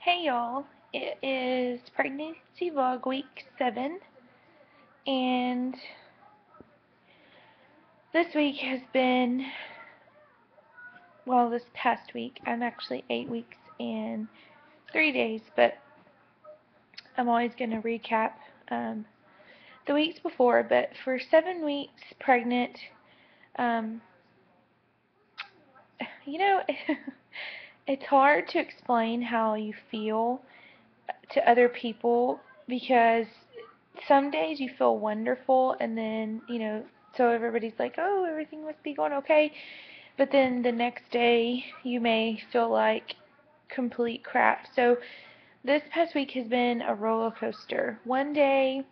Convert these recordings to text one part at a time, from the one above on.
Hey y'all, it is pregnancy vlog week 7, and this week has been, well, this past week, I'm actually 8 weeks and 3 days, but I'm always going to recap the weeks before. But for 7 weeks pregnant, um, you know, it's hard to explain how you feel to other people because some days you feel wonderful, and then, so everybody's like, oh, everything must be going okay. But then the next day you may feel like complete crap. So this past week has been a roller coaster. One day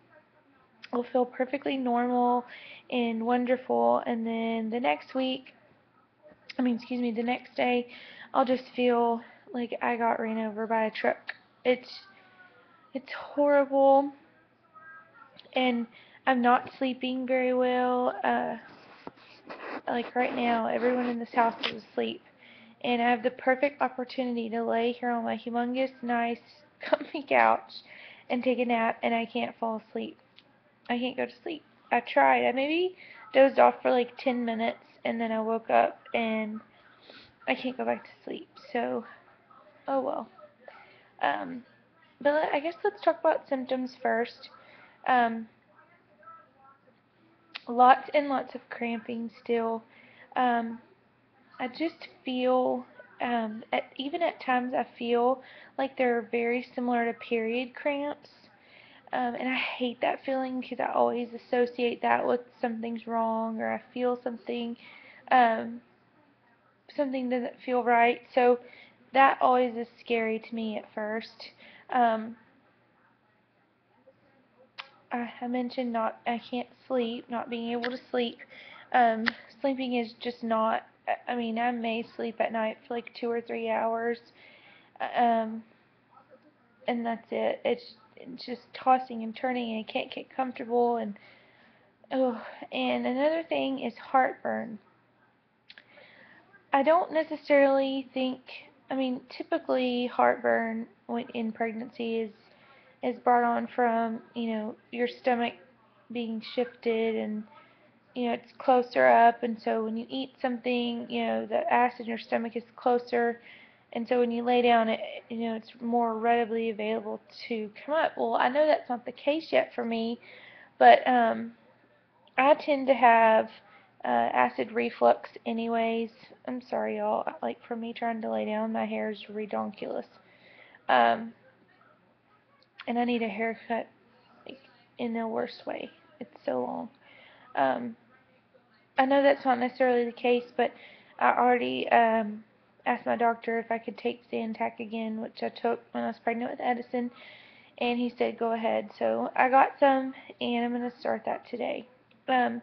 will feel perfectly normal and wonderful, and then the next day I'll just feel like I got ran over by a truck. It's horrible, and I'm not sleeping very well. Like right now, everyone in this house is asleep, and I have the perfect opportunity to lay here on my humongous, nice, comfy couch and take a nap, and I can't fall asleep. I can't go to sleep. I tried. I maybe dozed off for like 10 minutes, and then I woke up, and I can't go back to sleep. So, oh well. Um, but I guess let's talk about symptoms first. Um, Lots and lots of cramping still. Um, I just feel, even at times, I feel like they're very similar to period cramps. And I hate that feeling because I always associate that with something's wrong, or I feel um, something doesn't feel right. So that always is scary to me at first. Um, I mentioned I can't sleep, not being able to sleep. Um, Sleeping is just not, I mean, I may sleep at night for like 2 or 3 hours, um, and that's it. It's just tossing and turning, and I can't get comfortable, and oh, and another thing is heartburn. I don't necessarily think, I mean, typically heartburn when in pregnancy is brought on from, your stomach being shifted, and it's closer up, and so when you eat something, the acid in your stomach is closer, and so when you lay down, it's more readily available to come up. Well, I know that's not the case yet for me, but I tend to have acid reflux anyways. I'm sorry, y'all. Like, for me trying to lay down, my hair is redonkulous. Um, and I need a haircut, like, in the worst way. It's so long. Um, I know that's not necessarily the case, but I already asked my doctor if I could take Zantac again, which I took when I was pregnant with Edison, and he said go ahead. So I got some, and I'm going to start that today. Um,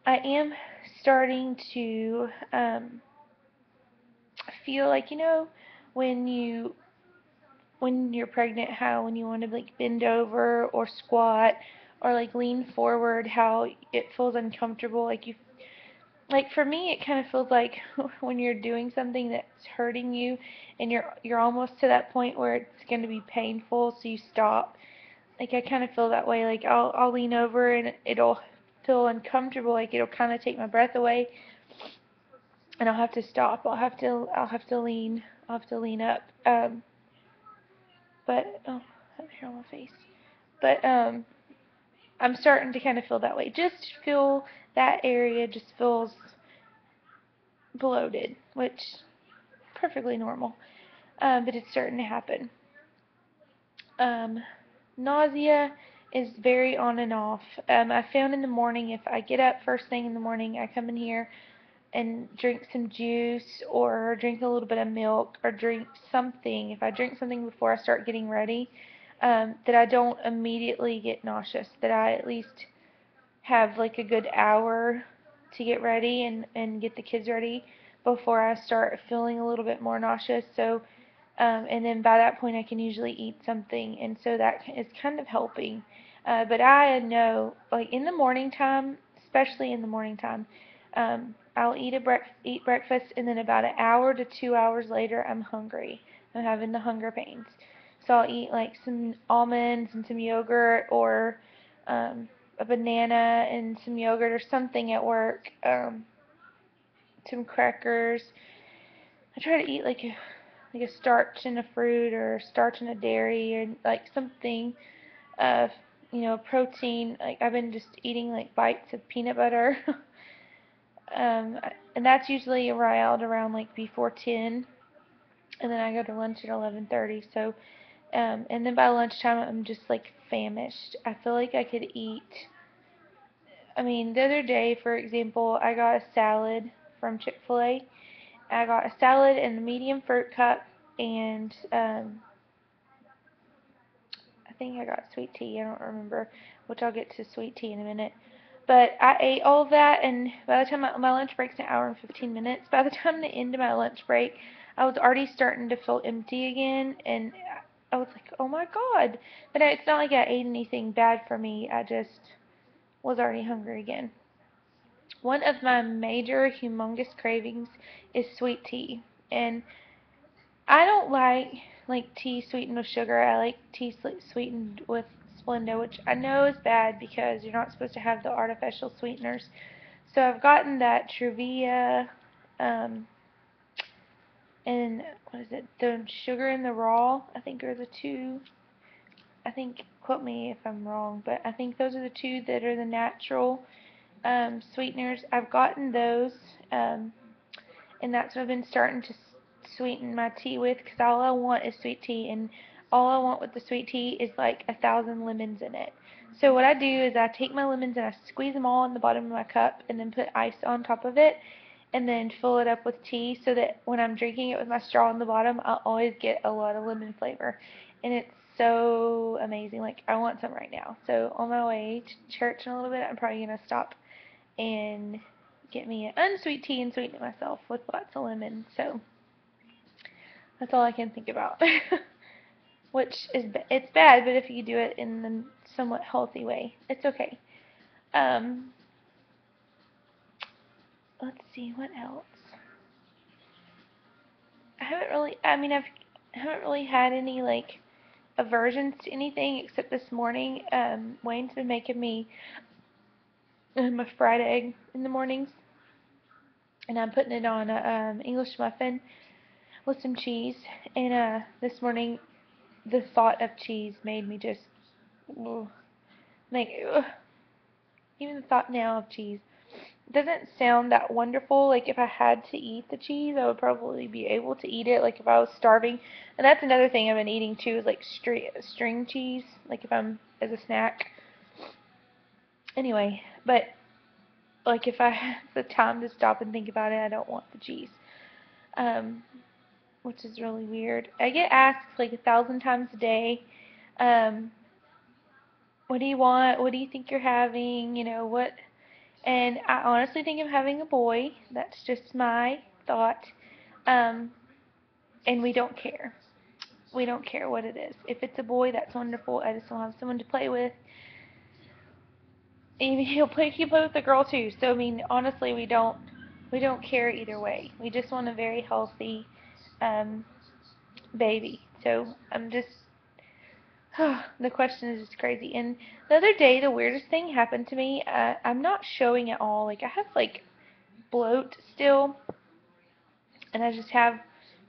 I am starting to feel like, when you're pregnant, how when you want to like bend over or squat or like lean forward, how it feels uncomfortable. Like, for me, it kind of feels like when you're doing something that's hurting you, and you're almost to that point where it's going to be painful, so you stop. Like, I kind of feel that way. Like, I'll lean over, and it'll feel uncomfortable. Like, it'll kind of take my breath away, and I'll have to stop. I'll have to lean. I'll have to lean up. But oh, I have hair on my face. But I'm starting to kind of feel that way. Just feel that area just feels bloated, which perfectly normal. But it's starting to happen. Um, Nausea is very on and off. I found in the morning, if I get up first thing in the morning, I come in here and drink some juice, or drink a little bit of milk, or drink something. If I drink something before I start getting ready, that I don't immediately get nauseous, that I at least have like a good hour to get ready and get the kids ready before I start feeling a little bit more nauseous. So, and then by that point I can usually eat something, and so that is kind of helping. But I know, like in the morning time, especially in the morning time, I'll eat breakfast, and then about an hour to 2 hours later, I'm hungry. I'm having the hunger pains. So I'll eat like some almonds and some yogurt, or a banana and some yogurt or something at work. Some crackers. I try to eat like a starch in a fruit, or starch in a dairy, or like something of protein. Like I've been just eating like bites of peanut butter. And that's usually around like before 10, and then I go to lunch at 11:30. So, and then by lunchtime I'm just like famished. I feel like I could eat. I mean, the other day, for example, I got a salad from Chick-fil-A. I got a salad in a medium fruit cup, and I think I got sweet tea. I don't remember, which I'll get to sweet tea in a minute. But I ate all of that, and by the time my lunch break's an hour and 15 minutes, by the time the end of my lunch break, I was already starting to feel empty again, and I was like, oh my God. But it's not like I ate anything bad for me. I just was already hungry again. One of my major, humongous cravings is sweet tea, and I don't like tea sweetened with sugar. I like tea sweetened with Splenda, which I know is bad because you're not supposed to have the artificial sweeteners. So I've gotten that Truvia, um, and what is it? The sugar and the raw, I think are the two. I think, quote me if I'm wrong, but I think those are the two that are the natural sweeteners. I've gotten those. And that's what I've been starting to sweeten my tea with, because all I want is sweet tea, and all I want with the sweet tea is like 1,000 lemons in it. So what I do is I take my lemons and I squeeze them all in the bottom of my cup, and then put ice on top of it, and then fill it up with tea, so that when I'm drinking it with my straw in the bottom, I always get a lot of lemon flavor, and it's so amazing. Like, I want some right now. So on my way to church in a little bit, I'm probably gonna stop and get me an unsweet tea and sweeten it myself with lots of lemon. So that's all I can think about. Which is it's bad, but if you do it in a somewhat healthy way, it's okay. Um, let's see what else. I haven't really. I mean, I haven't really had any like aversions to anything except this morning. Wayne's been making me a fried egg in the mornings, and I'm putting it on a English muffin with some cheese. And this morning, the thought of cheese made me just ugh, like ugh. Even the thought now of cheese doesn't sound that wonderful. Like, if I had to eat the cheese, I would probably be able to eat it. Like, if I was starving. And that's another thing I've been eating too, is like string cheese. Like, if I'm as a snack. Anyway, but like, if I have the time to stop and think about it, I don't want the cheese. Um, which is really weird. I get asked like 1,000 times a day, um, what do you want? What do you think you're having? What? And I honestly think I'm having a boy. That's just my thought. Um, and we don't care. We don't care what it is. If it's a boy, that's wonderful. I just want to have someone to play with. Even he play with the girl too. So I mean, honestly, we don't care either way. We just want a very healthy um, baby. So I'm just the question is just crazy. And the other day, the weirdest thing happened to me. I'm not showing at all. Like, I have like bloat still, and I just have,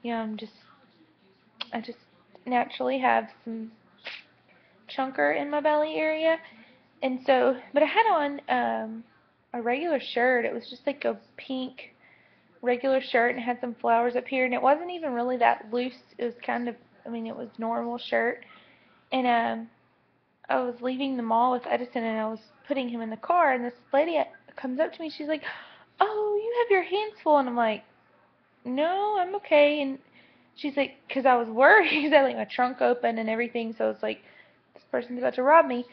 I just naturally have some chunker in my belly area. And so, but I had on a regular shirt. It was just like a pink regular shirt, and it had some flowers up here, and it wasn't even really that loose. It was kind of, I mean, it was normal shirt. And I was leaving the mall with Edison, and I was putting him in the car, and this lady comes up to me. She's like, "Oh, you have your hands full," and I'm like, "No, I'm okay." And she's like, because I was worried, because I had like my trunk open and everything, so it's like, this person's about to rob me.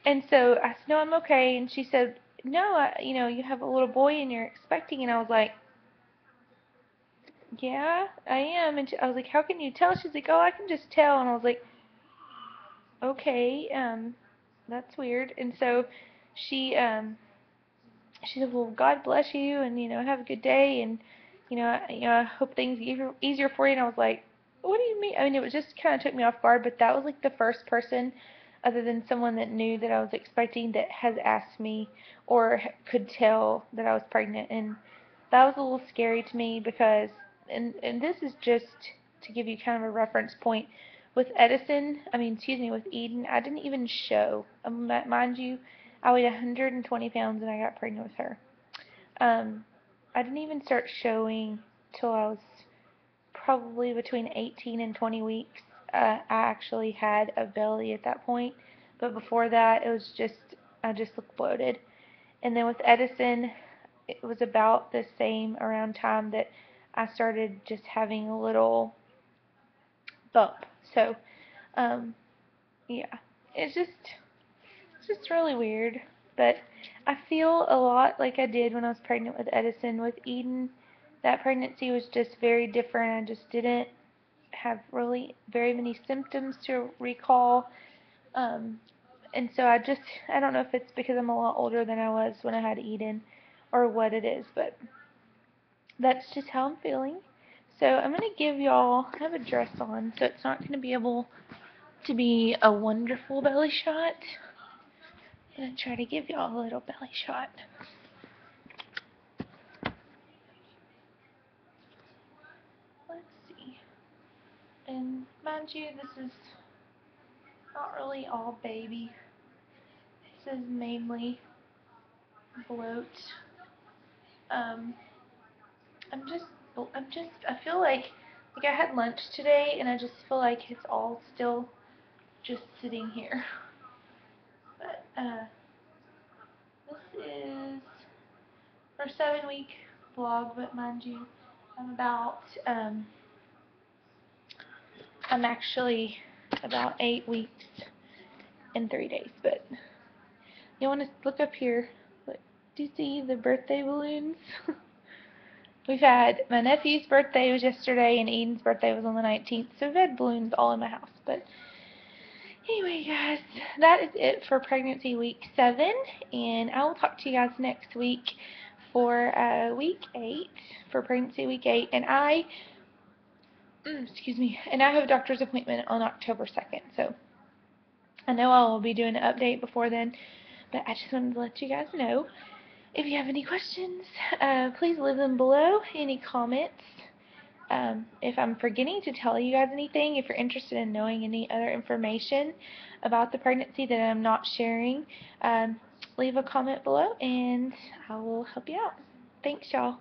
And so I said, "No, I'm okay." And she said, "No, you have a little boy and you're expecting," and I was like, "Yeah, I am." And I was like, "How can you tell?" She's like, "Oh, I can just tell." And I was like, "Okay, that's weird." And so she she said, well, God bless you, and, have a good day, and, I hope things get easier for you. And I was like, what do you mean? I mean, it was just kind of took me off guard, but that was like the first person, other than someone that knew that I was expecting, that has asked me or could tell that I was pregnant. And that was a little scary to me because, and this is just to give you kind of a reference point, with with Eden, I didn't even show. Mind you, I weighed 120 pounds and I got pregnant with her. I didn't even start showing till I was probably between 18 and 20 weeks. I actually had a belly at that point, but before that, I just looked bloated. And then with Edison, it was about the same around time that I started just having a little bump. So, um, yeah, it's just really weird. But I feel a lot like I did when I was pregnant with Edison. With Eden, that pregnancy was just very different. I just didn't have really very many symptoms to recall. Um, and so I don't know if it's because I'm a lot older than I was when I had Eden or what it is, but that's just how I'm feeling. So I'm going to give y'all, I have a dress on, so it's not going to be able to be a wonderful belly shot. I'm going to try to give y'all a little belly shot. Let's see. And mind you, this is not really all baby. This is mainly bloat. Um, I feel like I had lunch today, and I just feel like it's all still just sitting here. But, this is our 7-week vlog, but mind you, I'm actually about 8 weeks and 3 days, but you want to look up here. Look, do you see the birthday balloons? We've had, my nephew's birthday was yesterday, and Eden's birthday was on the 19th, so we've had balloons all in my house. But anyway, guys, that is it for pregnancy week 7, and I will talk to you guys next week for week 8, for pregnancy week 8, and excuse me, and I have a doctor's appointment on October 2nd, so I know I will be doing an update before then, but I just wanted to let you guys know. If you have any questions, please leave them below, any comments. If I'm forgetting to tell you guys anything, if you're interested in knowing any other information about the pregnancy that I'm not sharing, leave a comment below and I will help you out. Thanks, y'all.